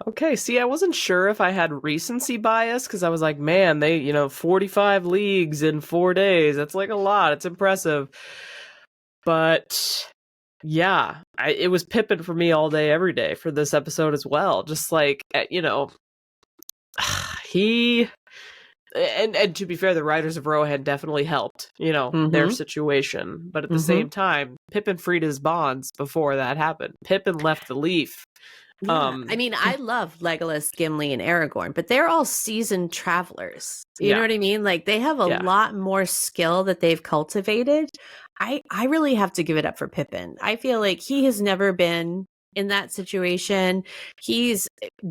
Okay, see, I wasn't sure if I had recency bias because I was like, man, they, 45 leagues in 4 days. That's like a lot. It's impressive. But yeah, it was Pippin for me all day, every day for this episode as well. Just like, he... And to be fair, the writers of Rohan definitely helped, their situation. But at the same time, Pippin freed his bonds before that happened. Pippin left the leaf. Yeah. I love Legolas, Gimli, and Aragorn, but they're all seasoned travelers. You know what I mean? Like, they have a lot more skill that they've cultivated. I really have to give it up for Pippin. I feel like he has never been in that situation. He's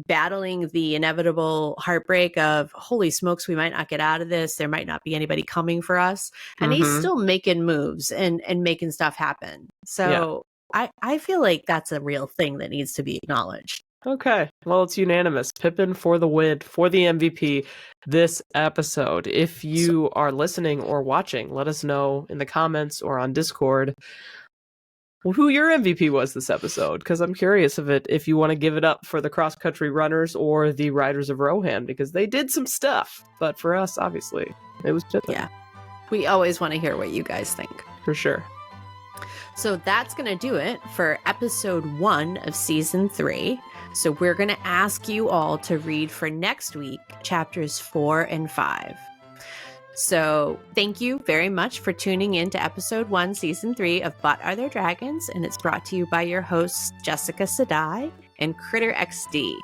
battling the inevitable heartbreak of, holy smokes, we might not get out of this. There might not be anybody coming for us. And he's still making moves and making stuff happen. So I feel like that's a real thing that needs to be acknowledged. Okay. Well, it's unanimous. Pippin for the win, for the MVP this episode. If you are listening or watching, let us know in the comments or on Discord who your MVP was this episode, because I'm curious if you want to give it up for the cross-country runners or the riders of Rohan, because they did some stuff. But for us, obviously, it was Pippin. Yeah. We always want to hear what you guys think. For sure. So that's going to do it for episode 1 of season 3. So we're going to ask you all to read for next week, chapters 4 and 5. So thank you very much for tuning in to episode 1, season 3 of But Are There Dragons? And it's brought to you by your hosts, Jessica Sadai and Kritter XD.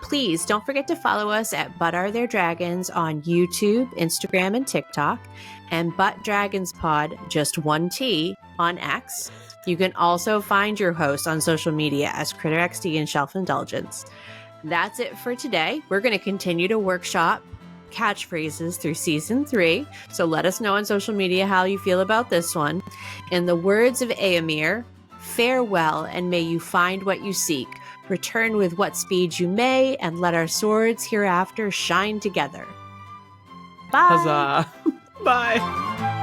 Please don't forget to follow us at But Are There Dragons on YouTube, Instagram, and TikTok, and But Dragons Pod, just 1T, on X. You can also find your host on social media as Kritter XD and Shelf Indulgence. That's it for today. We're going to continue to workshop catchphrases through season 3, so let us know on social media how you feel about this one. In the words of Éomer, farewell, and may you find what you seek. Return with what speed you may, and let our swords hereafter shine together. Bye. Huzzah. Bye.